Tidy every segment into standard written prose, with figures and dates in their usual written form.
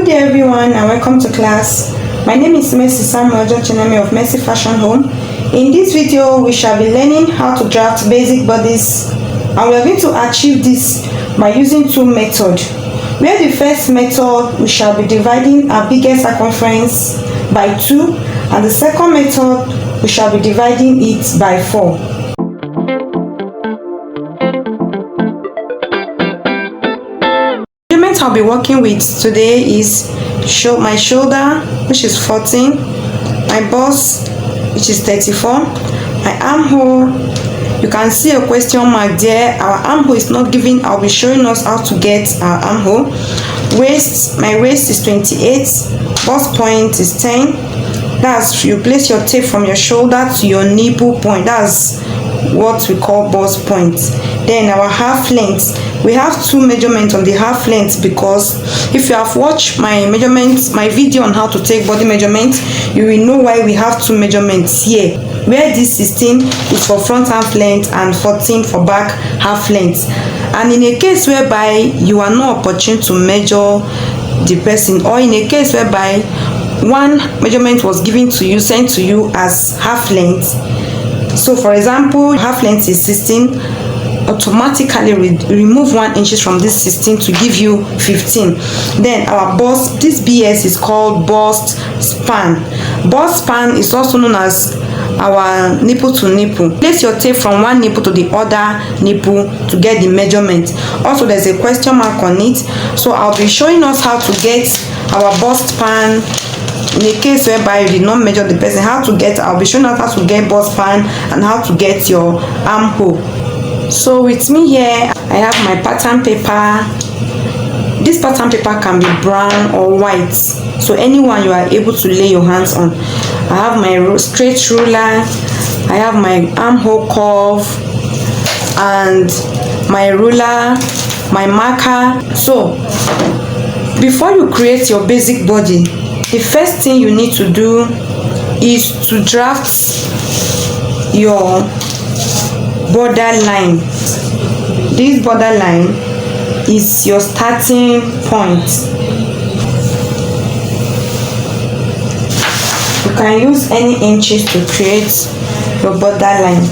Good day everyone and welcome to class. My name is Mercy Samuel Jochinemi of Mercy Fashion Home. In this video we shall be learning how to draft basic bodice, and we are going to achieve this by using two methods. Where the first method we shall be dividing our biggest circumference by 2, and the second method we shall be dividing it by 4. I'll be working with today is my shoulder, which is 14, my bust, which is 34, my armhole. You can see a question mark there. Our armhole is not given. I'll be showing us how to get our armhole. Waist, my waist is 28, bust point is 10. That's you place your tape from your shoulder to your nipple point. That's what we call bust point. Then our half length, we have two measurements on the half length, because if you have watched my measurements, my video on how to take body measurements, you will know why we have two measurements here, where this 16 is for front half length and 14 for back half length. And in a case whereby you are not opportune to measure the person, or in a case whereby one measurement was given to you, sent to you as half length, so for example half length is 16, automatically remove 1 inch from this 16 to give you 15. Then our bust, this BS is called bust span. Bust span is also known as our nipple to nipple. Place your tape from one nipple to the other nipple to get the measurement. Also there's a question mark on it, so I'll be showing us how to get our bust span. In a case whereby you did not measure the person, I'll be showing us how to get bust span and how to get your armhole. So with me here, I have my pattern paper. This pattern paper can be brown or white, so anyone you are able to lay your hands on. I have my straight ruler, I have my armhole curve, and my ruler, my marker. So before you create your basic body, the first thing you need to do is to draft your borderline. This borderline is your starting point. You can use any inches to create your borderline.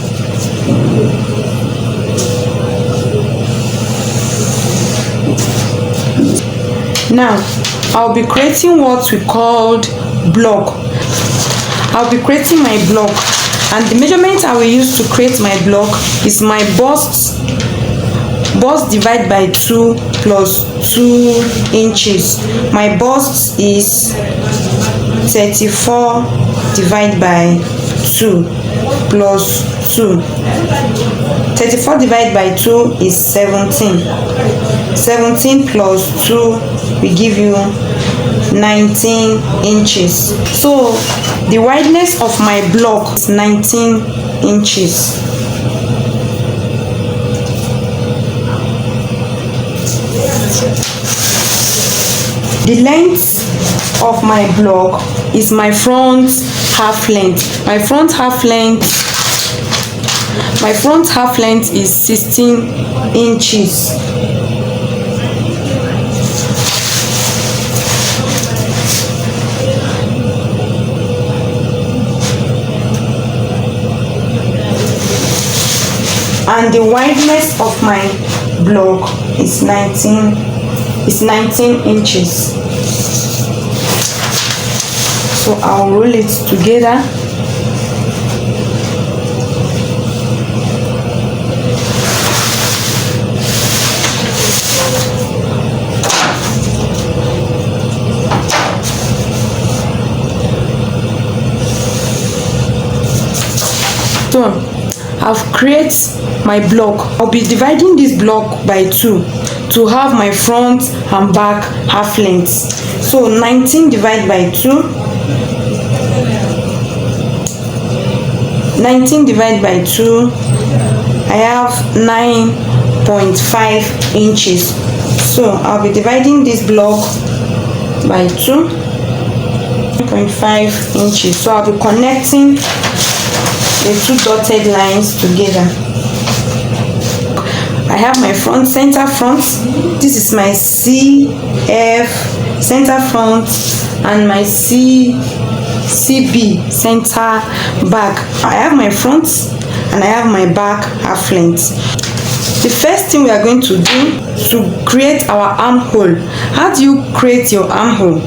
Now I'll be creating what we called block. I'll be creating my block, and the measurement I will use to create my block is my bust divided by 2 plus 2 inches. My bust is 34 divided by 2 plus 2. 34 divided by 2 is 17. 17 plus 2 will give you 19 inches. So the wideness of my block is 19 inches. The length of my block is my front half length. My front half length is 16 inches. And the wideness of my block is 19 inches. So I'll roll it together. So I've created my block. I'll be dividing this block by 2 to have my front and back half length. So 19 divided by 2. 19 divided by 2. I have 9.5 inches. So I'll be dividing this block by 2. 9.5 inches. So I'll be connecting the two dotted lines together. I have my front, center front. This is my CF center front and my CB center back. I have my front and I have my back half length. The first thing we are going to do to create our armhole. How do you create your armhole?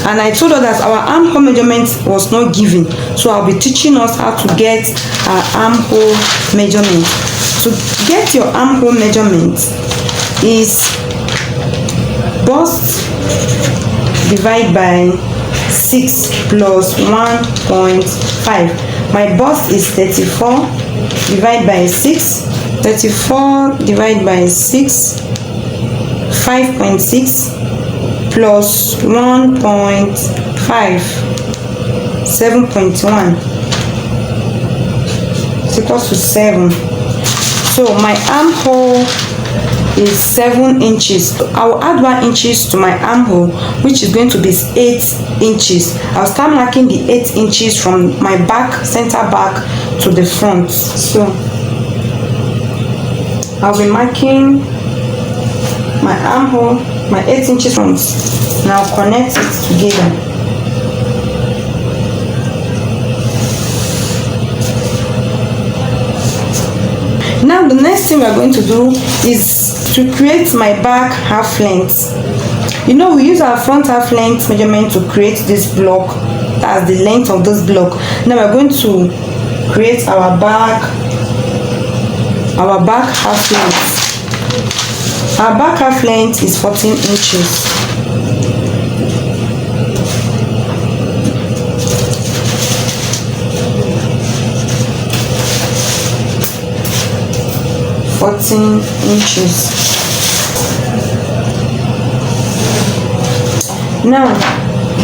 And I told us that our armhole measurement was not given, so I'll be teaching us how to get our armhole measurement. To get your armhole measurement is bust divided by 6 plus 1.5. My bust is 34 divided by 6. 34 divided by 6, 5.6 plus 1.5, 7.1 is equals to 7. So my armhole is 7 inches. I will add 1 inches to my armhole, which is going to be 8 inches. I'll start marking the 8 inches from my back, center back to the front. So I'll be marking my armhole, my 8 inches front. Now connect it together. Now the next thing we are going to do is to create my back half length. You know, we use our front half length measurement to create this block. That's the length of this block. Now we're going to create our back half length. Our back half length is 14 inches. Now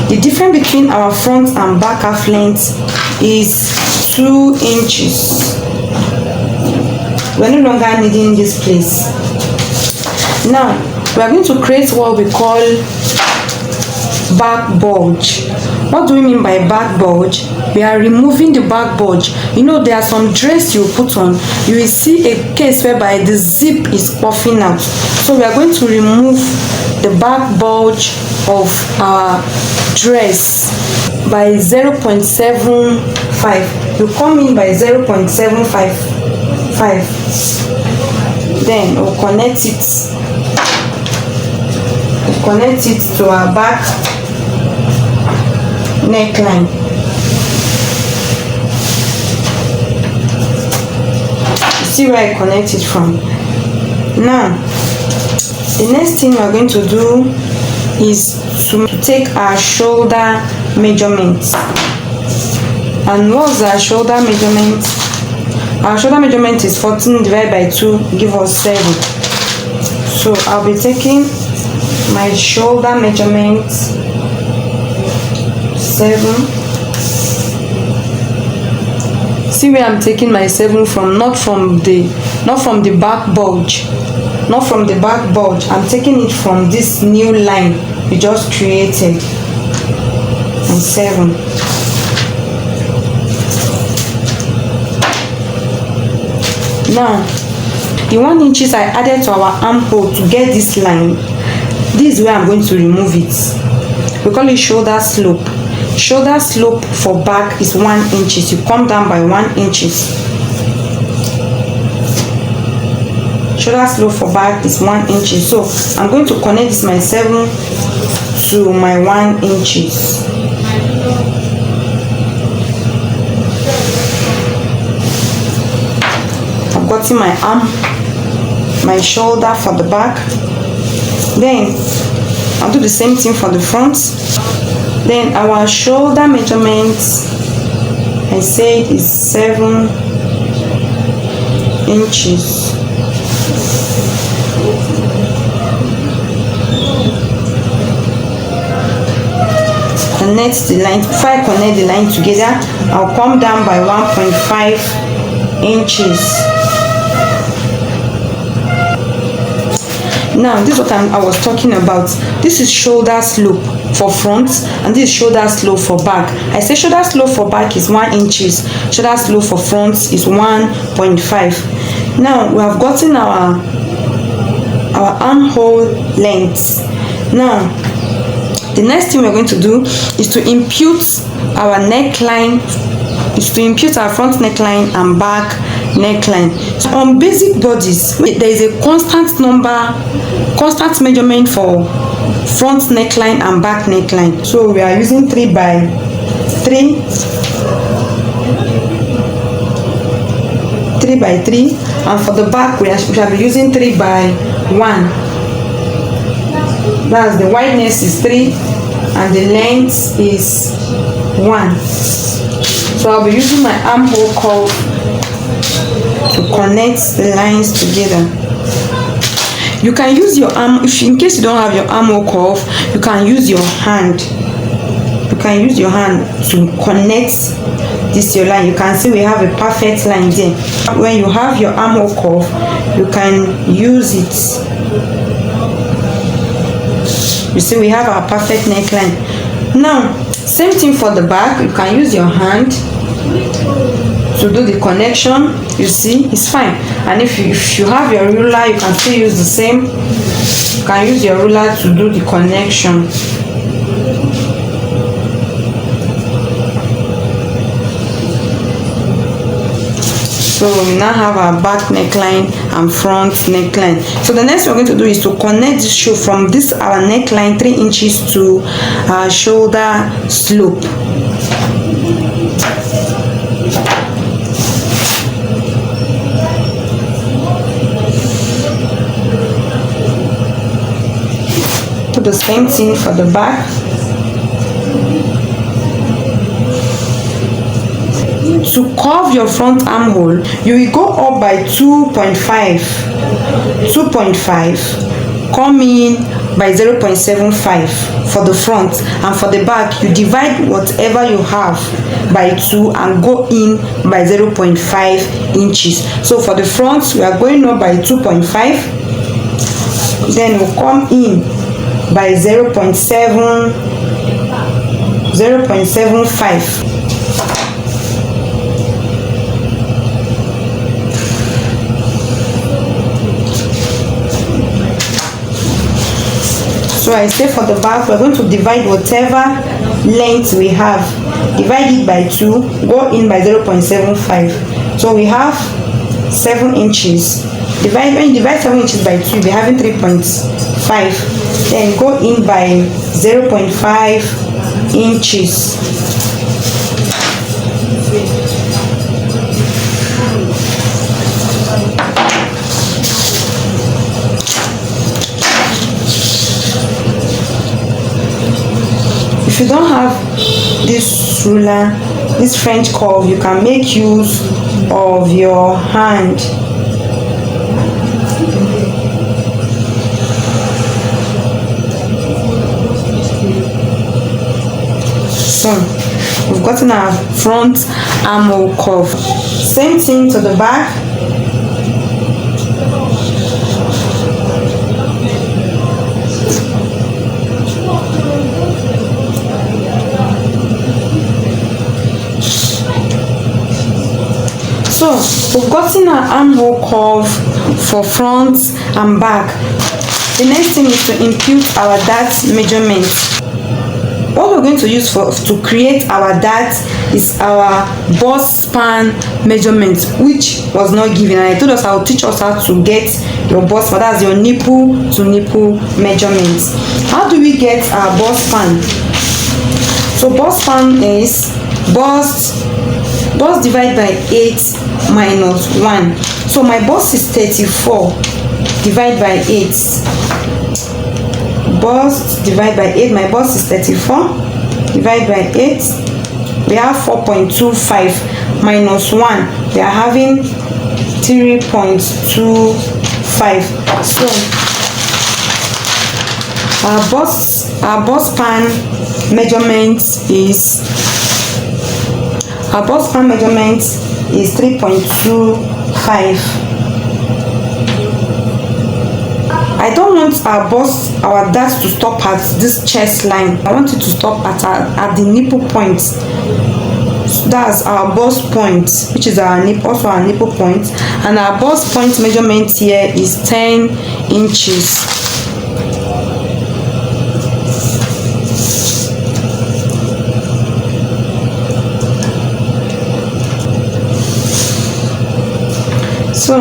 the difference between our front and back half length is 2 inches. We're no longer needing this place. Now we are going to create what we call back bulge. What do we mean by back bulge? We are removing the back bulge. You know, there are some dress you put on, you will see a case whereby the zip is puffing out. So we are going to remove the back bulge of our dress by 0.75. You come in by 0.75. Then we'll connect it to our back neckline. You see where I connect it from. Now the next thing we're going to do is to take our shoulder measurement. And what's our shoulder measurement? Our shoulder measurement is 14 divided by 2 give us 7. So I'll be taking my shoulder measurement 7. See where I'm taking my 7 from, not from the back bulge. Not from the back bulge. I'm taking it from this new line we just created. And 7. Now the 1 inches I added to our armhole to get this line, this is where I'm going to remove it. We call it shoulder slope. Shoulder slope for back is 1 inches. You come down by 1 inches. Shoulder slope for back is 1 inches. So I'm going to connect this my 7 to my 1 inches. I've gotten my arm, my shoulder for the back. Then I'll do the same thing for the front. Then our shoulder measurement, I said, is 7 inches. Connect the line. Before I connect the line together, I'll come down by 1.5 inches. Now this is what I was talking about. This is shoulder slope for front and this is shoulder slope for back. I say shoulder slope for back is 1 inches. Shoulder slope for front is 1.5. Now we have gotten our armhole length. Now The next thing we're going to do is to impute our neckline, our front neckline and back neckline. So on basic bodies, there is a constant measurement for front neckline and back neckline. So we are using 3 by 3, 3 by 3, and for the back we shall be using 3 by 1. That's the wideness is 3 and the length is 1. So I'll be using my armhole curve to connect the lines together. You can use your arm, in case you don't have your armhole curve, you can use your hand. You can use your hand to connect this your line. You can see we have a perfect line there. When you have your armhole curve, you can use it. You see we have our perfect neckline. Now same thing for the back. You can use your hand to do the connection. You see it's fine. And if you have your ruler, you can still use the same. You can use your ruler to do the connection. So we now have our back neckline and front neckline. So the next we're going to do is to connect this shoe from this our neckline 3 inches to our shoulder slope. Do the same thing for the back. To curve your front armhole, you will go up by 2.5, come in by 0.75 for the front, and for the back you divide whatever you have by 2 and go in by 0.5 inches. So for the front we are going up by 2.5, then we'll come in by 0.75. So I say for the back, we're going to divide whatever length we have, divide it by 2, go in by 0.75. So we have 7 inches. When you divide 7 inches by 2, you'll be having 3.5. Then go in by 0.5 inches. If you don't have this ruler, this French curve, you can make use of your hand. So we've gotten our front armhole curve. Same thing to the back. So we've gotten our armhole curve for front and back. The next thing is to impute our dart measurement. What we're going to use to create our dart is our bust span measurement, which was not given. And I told us I'll teach us how to get your bust span. That's your nipple to nipple measurements. How do we get our bust span? So bust span is bust divided by 8 minus 1. So my bust is 34 divided by 8. Bust divided by 8. My bust is 34 divided by 8. We have 4.25 minus 1. We are having 3.25. So our bust span measurement is 3.25. I don't want our dart to stop at this chest line. I want it to stop at the nipple point. So that's our bust point, which is also our nipple point, and our bust point measurement here is 10 inches. So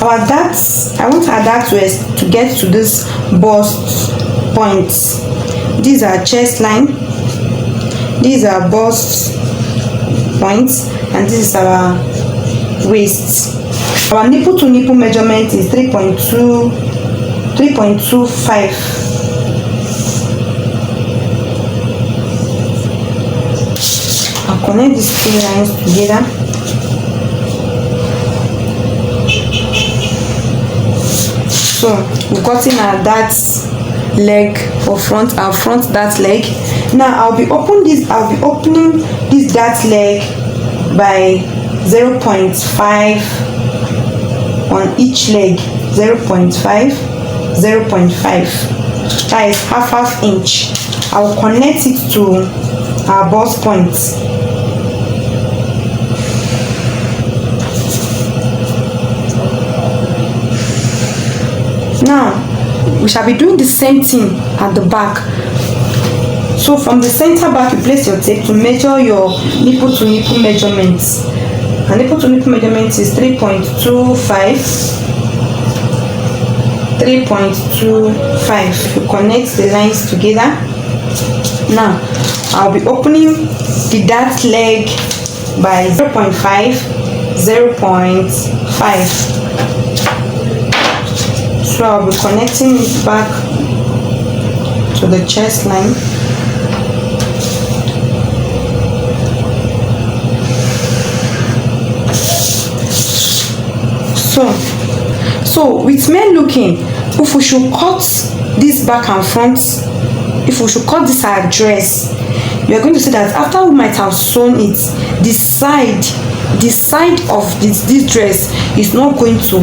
our darts, I want our dart to get to this bust points. These are chest line, these are bust points, and this is our waist. Our nipple to nipple measurement is 3.25. I'll connect these three lines together. So we've gotten our dart leg for front, our front dart leg. Now I'll be opening this dart leg by 0.5 on each leg. 0.5, 0.5. That is half inch. I'll connect it to our bust points. Now we shall be doing the same thing at the back. So from the center back, you place your tape to measure your nipple to nipple measurements. And nipple to nipple measurement is 3.25. 3.25. You connect the lines together. Now I'll be opening the dart leg by 0.5, 0.5. So I'll be connecting it back to the chest line. So with men looking, if we should cut this back and front, if we should cut this our dress, we are going to see that after we might have sewn it, the side of this dress is not going to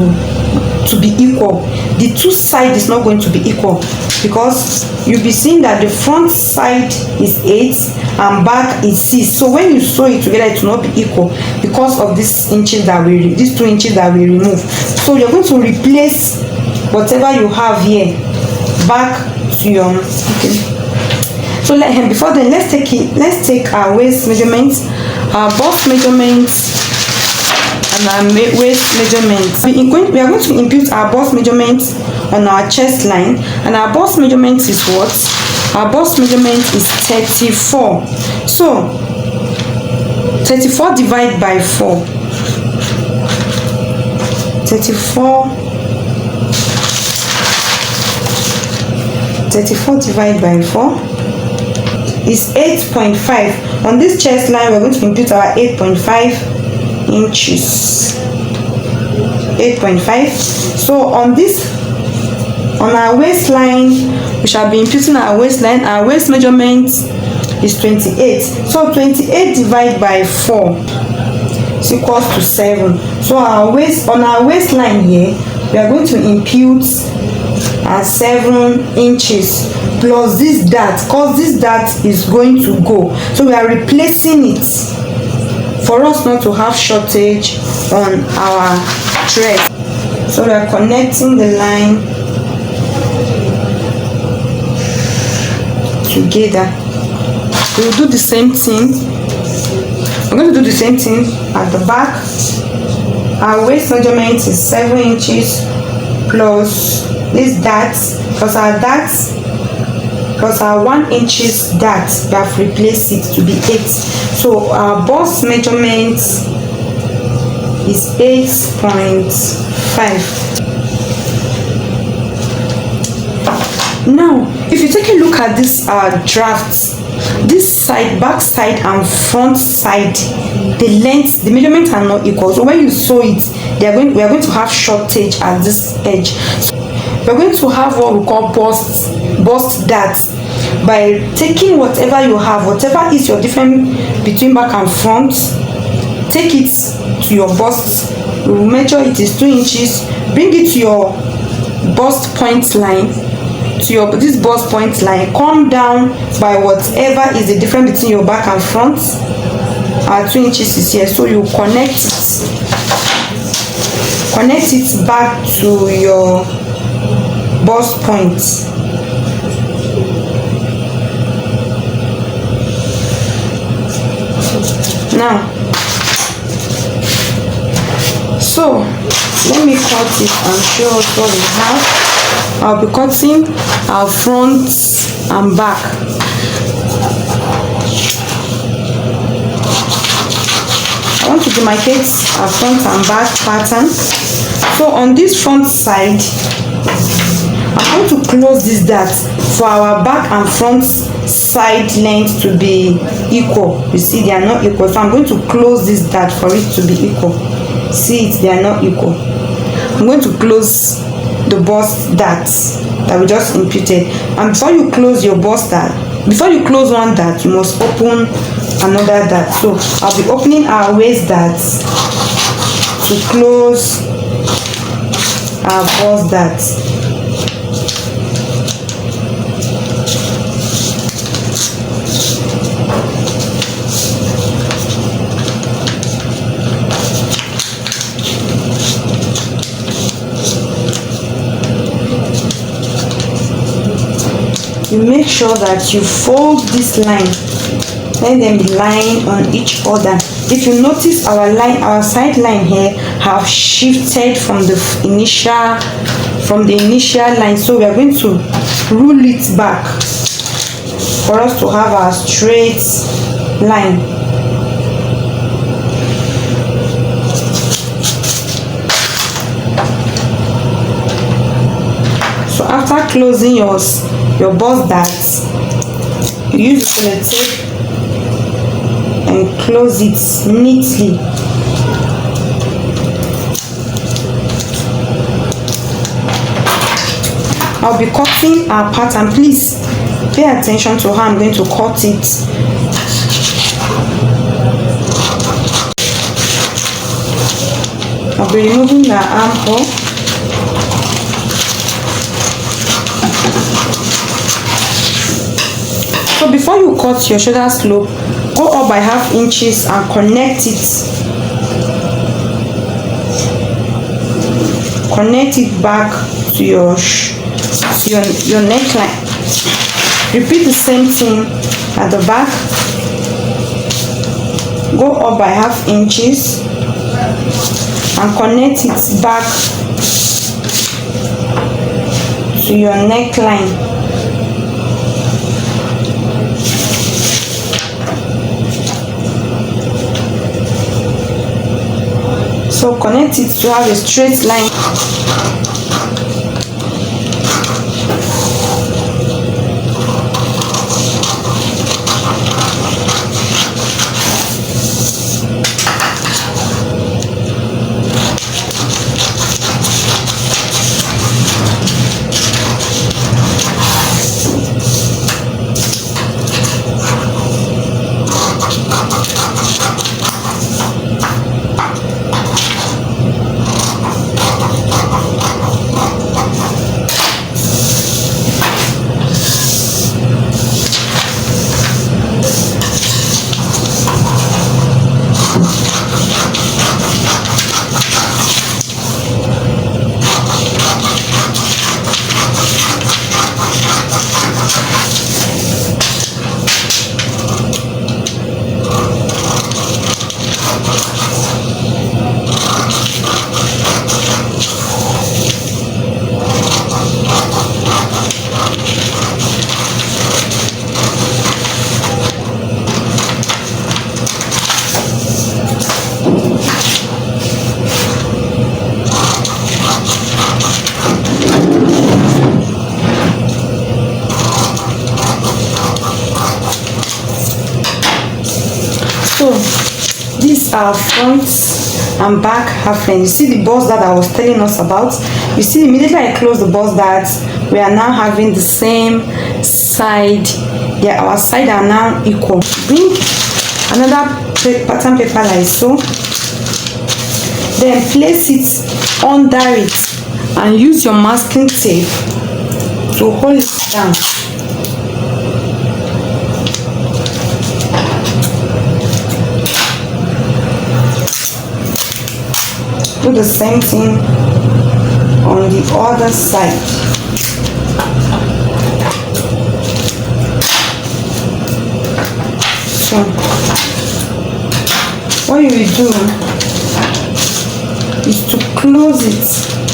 be equal. The two sides is not going to be equal, because you'll be seeing that the front side is 8 and back is 6. So when you sew it together, it will not be equal because of these 2 inches that we remove. So you're going to replace whatever you have here back to your So before then, let's take our waist measurements, our bust measurements, and our waist measurements. We are going to impute our bust measurements on our chest line, and our bust measurement is what? Our bust measurement is 34. So 34 divided by 4. 34 divided by 4 is 8.5. On this chest line, we're going to impute our 8.5 inches. 8.5. So on our waistline, we shall be imputing our waistline. Our waist measurement is 28. So 28 divided by 4 is equals to 7. So on our waistline here, we are going to impute our 7 inches plus this dart, because this dart is going to go. So we are replacing it for us not to have shortage on our dress. So we are connecting the line together. We will do the same thing. I'm going to do the same thing at the back. Our waist measurement is 7 inches plus this dart, plus our darts, plus our 1 inches dart. We have replaced it to be 8. So our bust measurement is 8.5. Now if you take a look at this drafts, this side, back side and front side, the length, the measurements are not equal. So when you sew it, we are going to have shortage at this edge. So we're going to have what we call bust darts. By taking whatever you have, whatever is your difference between back and front, take it to your bust. We will measure it is 2 inches. Bring it to your bust point line. This bust point line, come down by whatever is the difference between your back and front. Our 2 inches is here, so you connect it back to your bust point. Now, so cut it and show us what we have. I'll be cutting our front and back. I want to demarcate our front and back pattern. So on this front side, I'm going to close this dart for our back and front side length to be equal. You see, they are not equal, so I'm going to close this dart for it to be equal. See it, they are not equal. I'm going to close the bust darts that we just imputed. And before you close your bust dart, before you close one dart, you must open another dart. So I'll be opening our waist darts to close our bust darts. You make sure that you fold this line, let them be lying on each other. If you notice, our side line here have shifted from the initial line, so we are going to rule it back for us to have our straight line. So after closing your bust darts, you use the sellotape and close it neatly. I'll be cutting our pattern. Please pay attention to how I'm going to cut it. I'll be removing the armhole. So before you cut your shoulder slope, go up by ½ inches and connect it. Connect it back to your neckline. Repeat the same thing at the back. Go up by ½ inches and connect it back to your neckline. So connect it to have a straight line. So these are front and back half length. You see the bust that I was telling us about. You see, immediately I close the bust darts, we are now having the same side. Yeah, our side are now equal. Bring another pattern paper like so, then place it under it and use your masking tape to hold it down. Do the same thing on the other side. So what you will do is to close it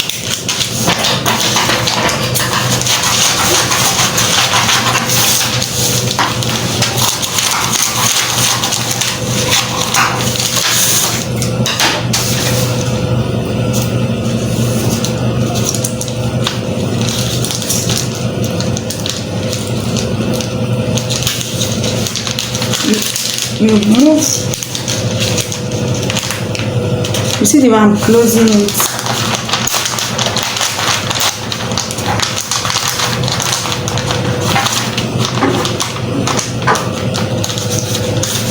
you move. You see the way I'm closing it.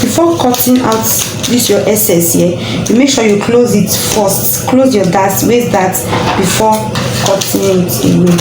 Before cutting out this your excess here, you make sure you close it first. Close your darts, waste darts before cutting it away.